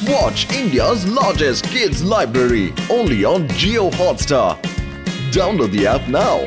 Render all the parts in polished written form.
Watch India's largest kids library only on Jio Hotstar. Download the app now.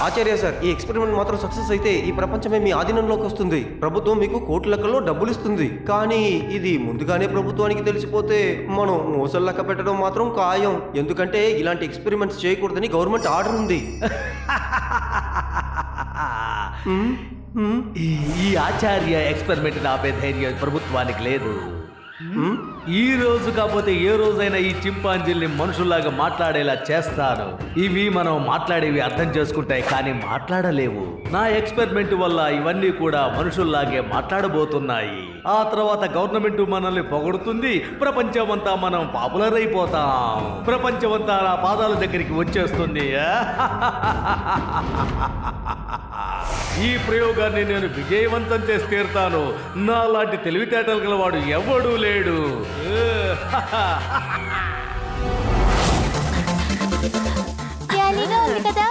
Acharya sir, ఈ experiment మాత్రం success అయితే ఈ ప్రపంచమే మీ ఆధీనంలోకి వస్తుంది. ప్రభుత్వం మీకు కోట్ల లెక్కల్లో డబ్బులు ఇస్తుంది. కానీ ఇది ముందుగానే ప్రభుత్వానికి తెలిసిపోతే మనం మోసలు లెక్క పెట్టడం మాత్రం ఖాయం. ఎందుకంటే ఇలాంటి ఎక్స్పెరిమెంట్స్ చేయకూడదని గవర్నమెంట్ ఆర్డర్ ఉంది. ఈ ఆచార్య ఎక్స్పెరిమెంట్ ఆపే ధైర్యం ప్రభుత్వానికి లేదు. ఈ రోజు కాకపోతే ఏ రోజైనా ఈ చింపాంజీల్ని మనుషుల్లాగా మాట్లాడేలా చేస్తాను. ఇవి మనం మాట్లాడేవి అర్థం చేసుకుంటాయి కానీ మాట్లాడలేవు. నా ఎక్స్పెరిమెంట్ వల్ల ఇవన్నీ కూడా మనుషుల్లాగే మాట్లాడబోతున్నాయి. ఆ తర్వాత గవర్నమెంట్ మనల్ని పొగడుతుంది. ప్రపంచమంతా మనం పాపులర్ అయిపోతాం. ప్రపంచమంతా నా పాదాల దగ్గరికి వచ్చేస్తుంది. ఈ ప్రయోగాన్ని నేను విజయవంతం చేసి తీరుతాను. నా లాంటి తెలివితేటలు గలవాడు ఎవడూ లేడు. కదా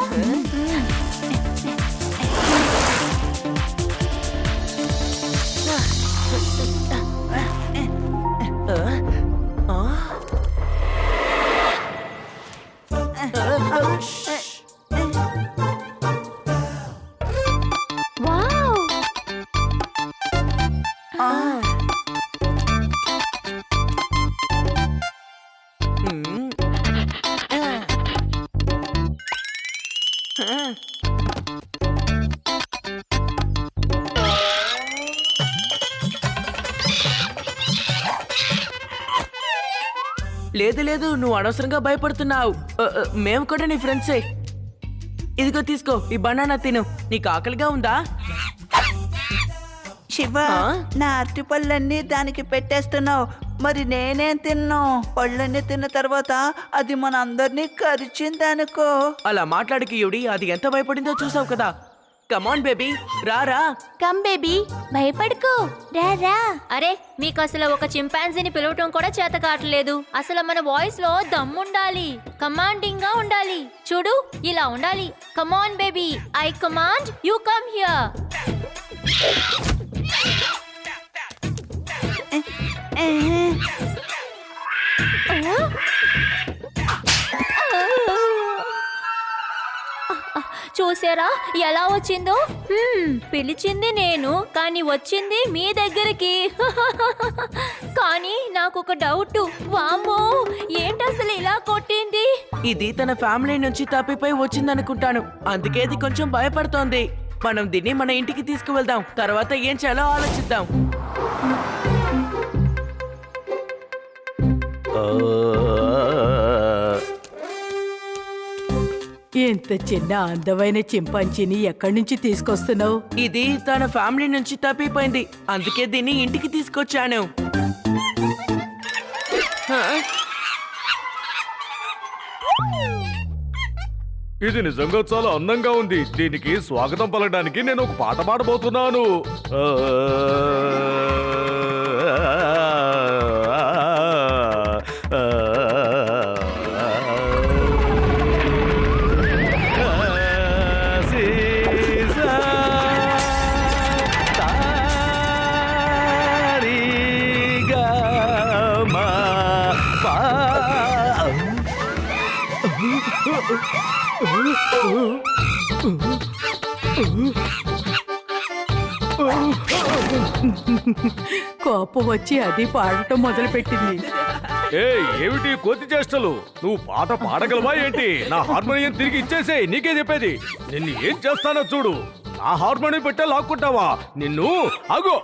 లేదు లేదు, నువ్వు అనవసరంగా భయపడుతున్నావు. మేము కూడా నీ ఫ్రెండ్సే. ఇదిగో తీసుకో, ఈ బనానా తిను. నీకు ఆకలిగా ఉందా? శివ, నా అరటి పళ్ళన్నీ దానికి పెట్టేస్తున్నావు. మరి నేనేం తిన్నా? పళ్ళన్నీ తిన్న తర్వాత అది మన అందరినీ కరిచిందనుకో. అలా మాట్లాడికి యుడి, అది ఎంత భయపడిందో చూసావు కదా. కమాన్ బేబీ, రారా. కమ్ బేబీ, భయపడుకో, రా రా. అరే, మీకు అసలు ఒక చింపాంజీని పిలవటం కూడా చేత కావట్లేదు. అసలు మన వాయిస్ లో దమ్ముండాలి, కమాండింగ్ గా ఉండాలి. చూడు, ఇలా ఉండాలి. Come on baby, I command, you come here. చూసారా ఎలా వచ్చిందో? పిలిచింది నేను, కానీ వచ్చింది మీ దగ్గరికి. కానీ నాకు ఒక డౌట్. వామ్మో, ఏంటసలు ఇలా కొట్టింది? ఇది తన ఫ్యామిలీ నుంచి తప్పిపోయి వచ్చిందనుకుంటాను, అందుకే ఇది కొంచెం భయపడుతోంది. మనం దీన్ని మన ఇంటికి తీసుకువెళ్దాం, తర్వాత ఏం చేయాలో ఆలోచిద్దాం. ఎంత చిన్న అందమైన చింపాంజీని ఎక్కడి నుంచి తీసుకొస్తున్నావు? ఇది తన ఫ్యామిలీ నుంచి తప్పిపోయింది, అందుకే దీన్ని ఇంటికి తీసుకొచ్చాను. ఇది నిజంగా చాలా అందంగా ఉంది. దీనికి స్వాగతం పలకడానికి నేను ఒక పాట పాడబోతున్నాను. కోపం వచ్చి అది పాడటం మొదలుపెట్టింది. ఏమిటి కోతి చేష్టలు? నువ్వు పాట పాడగలవా ఏంటి? నా హార్మోనియం తిరిగి ఇచ్చేసేయ్, నీకే చెప్పేది. నిన్ను ఏం చేస్తానో చూడు. నా హార్మోనియం పెట్టే లాక్కుంటావా? నిన్ను అగో.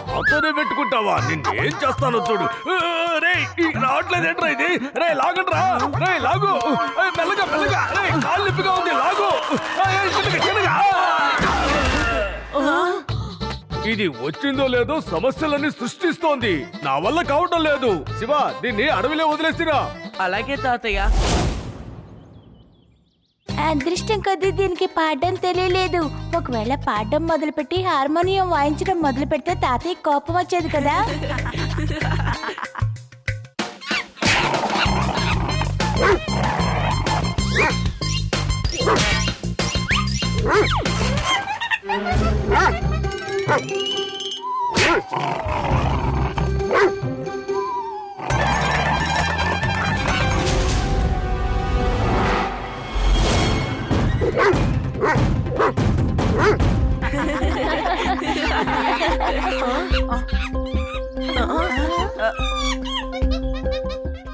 నాతోనే పెట్టుకుంటావా? నిన్ను ఏం చేస్తానో చూడు. రావట్లేదేంట్రా ఇది? రే లాగండ్రా, రే లాగు. మెల్లగా మెల్లగా, రే కాళ్ళు నొప్పిగా ఉంది, లాగు. ఇది వచ్చిందో లేదో సమస్యలన్నీ సృష్టిస్తోంది. నా వల్ల కావటం లేదు. శివ, దీన్ని అడవిలో వదిలేసిరా. అలాగే తాతయ్య. అదృష్టం కొద్దీ దీనికి పాడడం తెలియలేదు. ఒకవేళ పాడడం మొదలుపెట్టి హార్మోనియం వాయించడం మొదలు పెడితే తాతయ్య కోపం వచ్చేది కదా.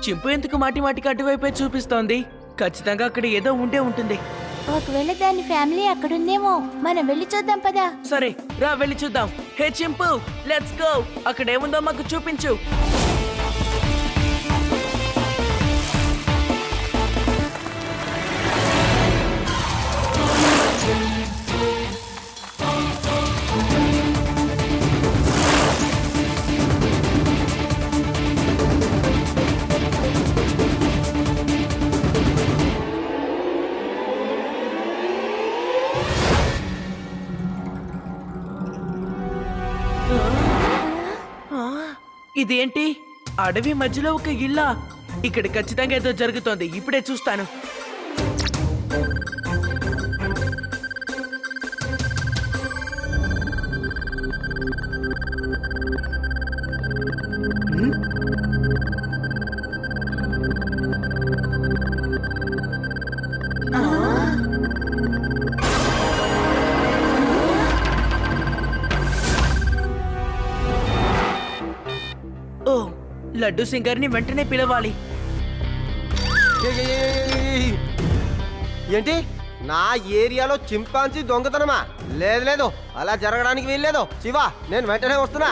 చింపు ఎందుకు మాటి మాటికి అటువైపే చూపిస్తోంది? ఖచ్చితంగా అక్కడ ఏదో ఉండే ఉంటుంది. ఒకవేళ దాని ఫ్యామిలీ అక్కడుందేమో. మనం వెళ్ళి చూద్దాం పదా. సరే రా, వెళ్ళి చూద్దాం. హే చింపు, లెట్స్ గో. అక్కడ ఏముందో మాకు చూపించు. ఇదేంటి? అడవి మధ్యలో ఒక ఇల్లా? ఇక్కడ ఖచ్చితంగా ఏదో జరుగుతోంది. ఇప్పుడే చూస్తాను. ఓ, లడ్డు సింగర్ని వెంటనే పిలవాలి. ఏంటి? నా ఏరియాలో చింపాంజీ దొంగతనమా? లేదు లేదు, అలా జరగడానికి వీల్లేదు. శివ, నేను వెంటనే వస్తున్నా.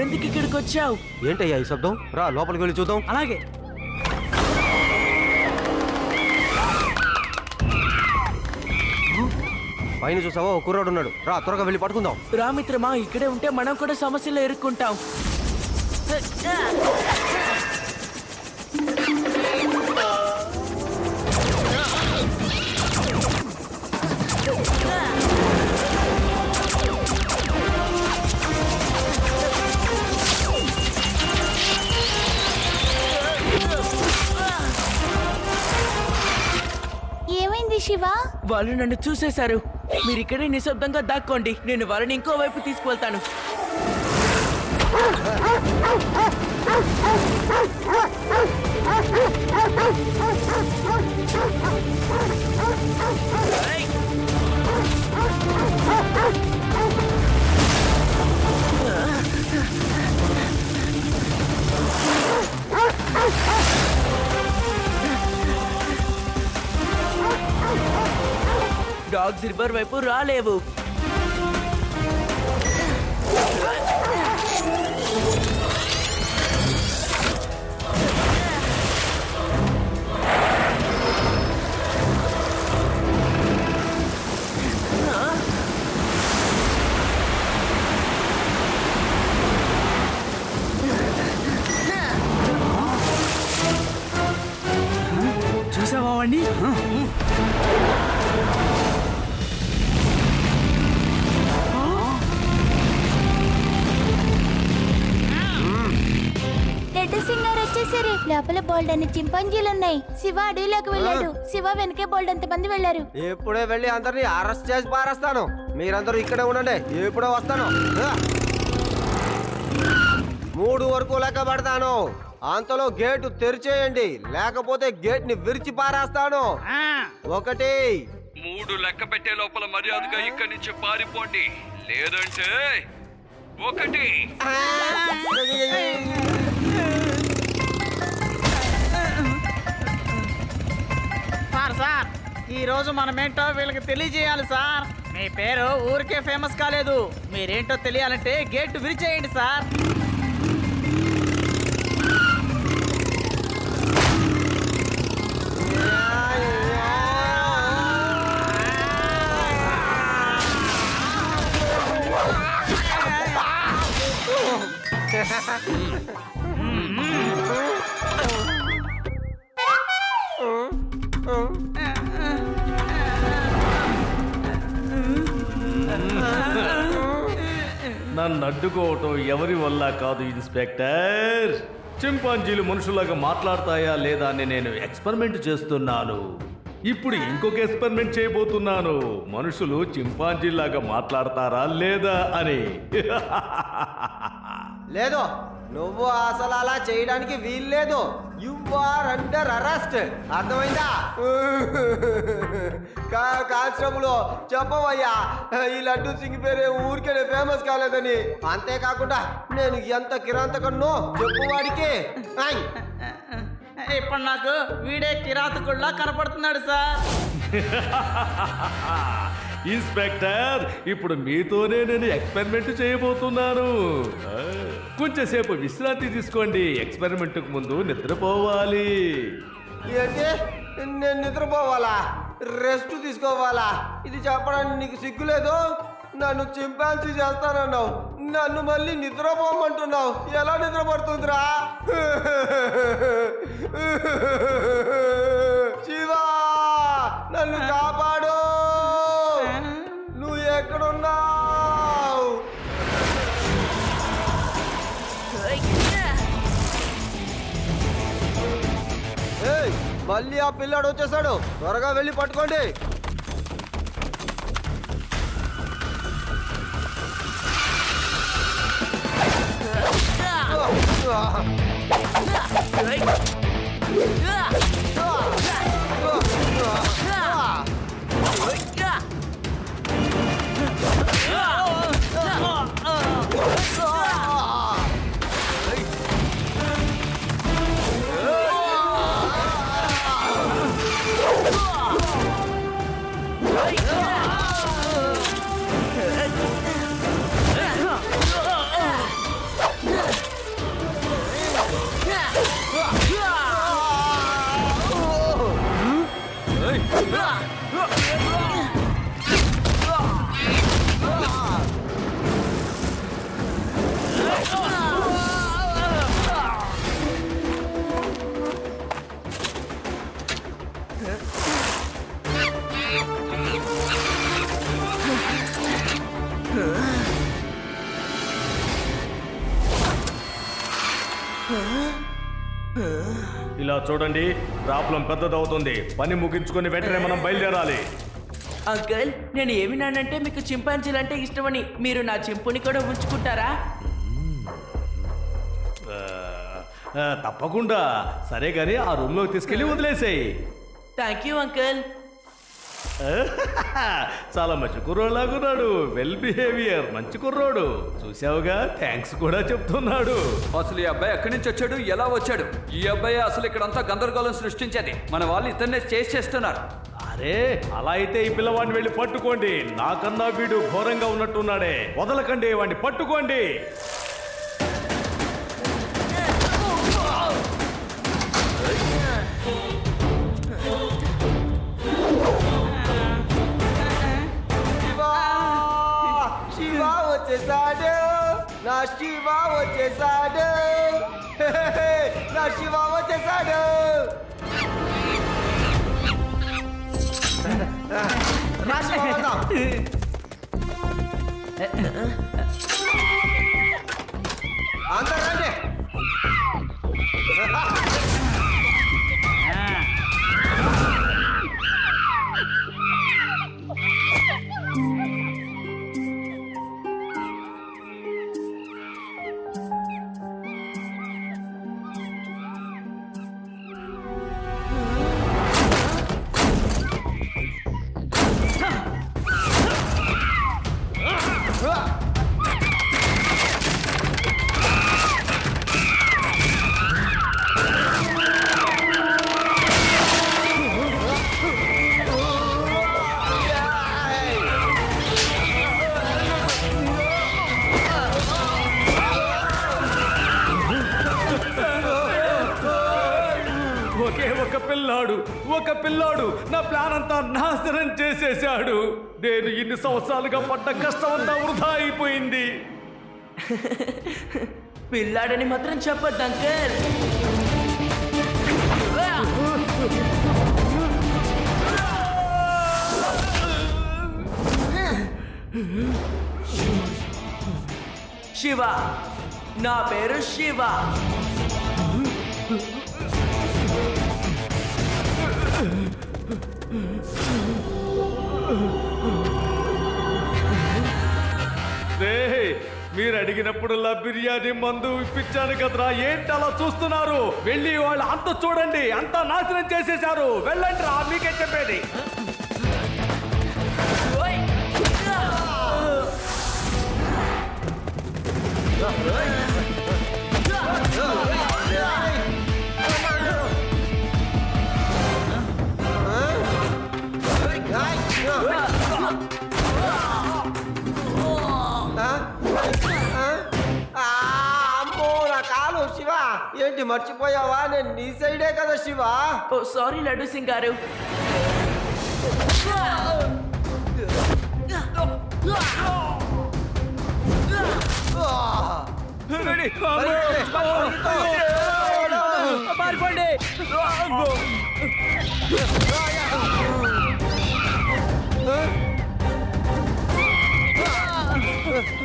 నువ్వెందుకు ఇక్కడికి వచ్చావు? ఏంటయ్యా ఈ శబ్దం? రా లోపలికి వెళ్ళి చూద్దాం. అలాగే. పైన చూసావా ఒక కుర్రాడు ఉన్నాడు. రా త్వరగా వెళ్ళి పట్టుకుందాం. రా మిత్రమా, ఇక్కడే ఉంటే మనం కూడా సమస్యలో ఇరుక్కుంటాం. ఏమైంది శివ? వాళ్ళు నన్ను చూసేశారు. మీరు ఇక్కడే నిశ్శబ్దంగా దాక్కోండి, నేను వాళ్ళని ఇంకో వైపు తీసుకువెళ్తాను. డాగ్స్ రివర్ వైపు రాలేవు. చూసావా వాణ్ణి? రెడ్ సింగర్ వచ్చేసరి. లోపల బోల్డ్ అని చింపాంజీలు ఉన్నాయి. శివ అడవిలోకి వెళ్ళాడు. శివ వెనకే బోల్డ్ అంత మంది వెళ్ళారు. ఇప్పుడే వెళ్ళి అందరినీ అరెస్ట్ చేసి పారేస్తాను. మీరందరూ ఇక్కడే ఉండండి, ఇప్పుడే వస్తాను. 3 వరకు లెక్క పెడతాను. అంతలో గేటు తెరిచేయండి, లేకపోతే గేట్ ని విరిచి పారేస్తాను. 1 3 లెక్క పెట్టే లోపల మర్యాదగా ఇక్కడి నుంచి పారిపోండి, లేదంటే 1. సార్ ఈ రోజు మనమేంటో వీళ్ళకి తెలియజేయాలి సార్. మీ పేరు ఊరికే ఫేమస్ కాలేదు. మీరేంటో తెలియాలంటే గేట్ విరిచేయండి సార్. నన్ను అడ్డుకోవటం ఎవరి వల్ల కాదు ఇన్స్పెక్టర్. చింపాంజీలు మనుషులాగా మాట్లాడతాయా లేదా అని నేను ఎక్స్పెరిమెంట్ చేస్తున్నాను. ఇప్పుడు ఇంకొక ఎక్స్పెరిమెంట్ చేయబోతున్నాను. మనుషులు చింపాంజీలాగా మాట్లాడతారా లేదా అని. లేదు, నువ్వు అసలు అలా చేయడానికి వీల్లేదు. You are under arrest. అర్థమైందా? కానిస్టేబుల్ చెప్పవయ్యా, ఈ లడ్డు సింగ్ పేరే ఊరికే ఫేమస్ కాలేదని. అంతేకాకుండా నేను ఎంత కిరాంతకన్నో చెప్పు వాడికి. ఇప్పుడు నాకు వీడే కిరాతకుల్లా కనపడుతున్నాడు సార్. ఇన్స్పెక్టర్, ఇప్పుడు మీతోనే నేను ఎక్స్పెరిమెంట్ చేయబోతున్నాను. కొంచెంసేపు విశ్రాంతి తీసుకోండి. ఎక్స్పెరిమెంట్ కు ముందు నిద్రపోవాలి. ఏంటి? నేను నిద్రపోవాలా? రెస్ట్ తీసుకోవాలా? ఇది చెప్పడానికి నీకు సిగ్గులేదు? నన్ను చింపాన్సీ చేస్తానన్నావు, నన్ను మళ్ళీ నిద్రపోమంటున్నావు. ఎలా నిద్రపడుతుందిరా? శివా, నన్ను కాపాడు. నువ్వు ఎక్కడున్నావు? మళ్ళీ ఆ పిల్లాడు వచ్చేసాడు. త్వరగా వెళ్ళి పట్టుకోండి. ఇలా చూడండి, ప్రాబ్లం పెద్దదవుతుంది. పని ముగించుకొని వెంటనే మనం బయలుదేరాలి. అంకుల్, నేను ఏమి విన్నానంటే మీకు చింపాంజీలు అంటే ఇష్టమని. మీరు నా చింపుని కూడా ఉంచుకుంటారా? తప్పకుండా. సరే గాని ఆ రూమ్ లోకి తీసుకెళ్లి వదిలేసేయి. Thank you uncle. చాలా మంచి కుర్రోడ్లాగున్నాడు. వెల్ బిహేవియర్, మంచి కుర్రోడు. చూసావుగా, థ్యాంక్స్ కూడా చెప్తున్నాడు. అసలు ఈ అబ్బాయి ఎక్కడి నుంచి వచ్చాడు, ఎలా వచ్చాడు? ఈ అబ్బాయి అసలు ఇక్కడంతా గందరగోళం సృష్టించేది. మన వాళ్ళు ఇతన్నే చేస్తున్నారు. అరే, అలా అయితే ఈ పిల్లవాడిని వెళ్ళి పట్టుకోండి. నాకన్నా వీడు ఘోరంగా ఉన్నట్టున్నాడే. వదలకండి, వాడిని పట్టుకోండి. శివ వచ్చేసాడు, నా శివ వచ్చేసాడు, నా శివ వచ్చేసాడు. రా శివ, వెళ్దాం. అందరూ రండి. ఒక పిల్లాడు నా ప్లాన్ అంతా నాశనం చేసేశాడు. నేను ఇన్ని సంవత్సరాలుగా పడ్డ కష్టం అంతా వృధా అయిపోయింది. పిల్లాడని మాత్రం చెప్పొద్దు అంకుల్. శివ, నా పేరు శివ. మీరు అడిగినప్పుడల్లా బిర్యానీ మందు ఇప్పించాను కదరా, ఏంటి అలా చూస్తున్నారు? వెళ్ళి వాళ్ళు అంత చూడండి, అంతా నాశనం చేసేశారు. వెళ్ళండి రా, మీకే చెప్పేది. అమ్మో, నా కాలు. శివ, ఏంటి మర్చిపోయావా? నేను నీ సైడే కదా శివ. ఓ సారీ లడ్డు సింగ్ గారు. పారిపోండి.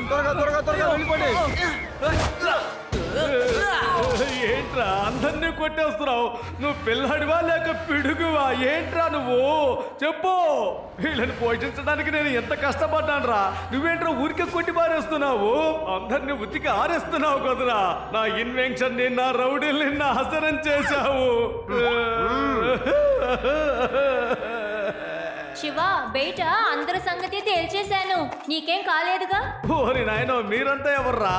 త్వరగా త్వరగా త్వరగా వెళ్ళిపోండి. ఏంట్రా అందరినీ కొట్టేస్తున్నావు? నువ్వు పిల్లాడివా లేక పిడుగువా? ఏంట్రా నువ్వు చెప్పు. వీళ్ళని పోషించడానికి నేను ఎంత కష్టపడ్డాను రా. నువ్వేంట్రా ఊరికే కొట్టి పారేస్తున్నావు? అందరినీ ఉతికి ఆరేస్తున్నావు కదరా. నా ఇన్వెన్షన్ ని, నా రౌడీల్ని నాశనం చేశావు. శివ, బయట అందరి సంగతి తేల్చేశాను. నీకేం కాలేదుగా? ఓరి నాయనో, మీరంతా ఎవర్రా?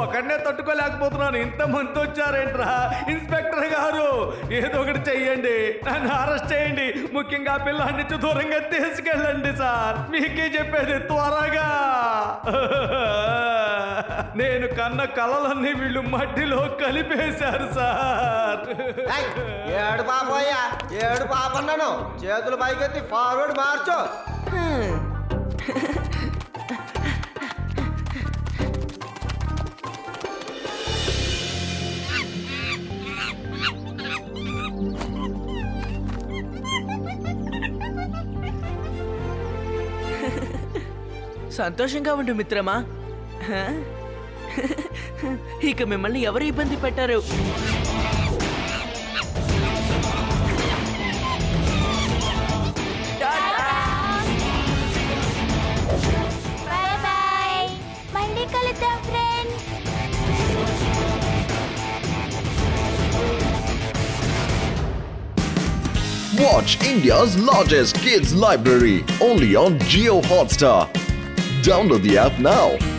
ఒకడినే తట్టుకోలేకపోతున్నాను. ఇంతమంది వచ్చారేంట్రా? ఇన్స్పెక్టర్ గారు, ఏదో ఒకటి చెయ్యండి. నన్ను అరెస్ట్ చేయండి. ముఖ్యంగా పిల్లాడి నుంచి దూరంగా తీసుకెళ్ళండి సార్. మీకే చెప్పేది, త్వరగా. నేను కన్న కలలన్నీ వీళ్ళు మట్టిలో కలిపేశారు సార్. ఏడు పాపయ్యా, ఏడు పాపన్నాను. చేతులు పైకెత్తి ఫార్వర్డ్ మార్చు. సంతోషంగా ఉండు మిత్రమా. హ? ఇక మిమ్మల్ని ఎవరు ఇబ్బంది పెట్టారు. బాయ్ బాయ్, మళ్ళీ కలుద్దాం friends. Watch India's largest kids library only on Geo Hotstar. Download the app now.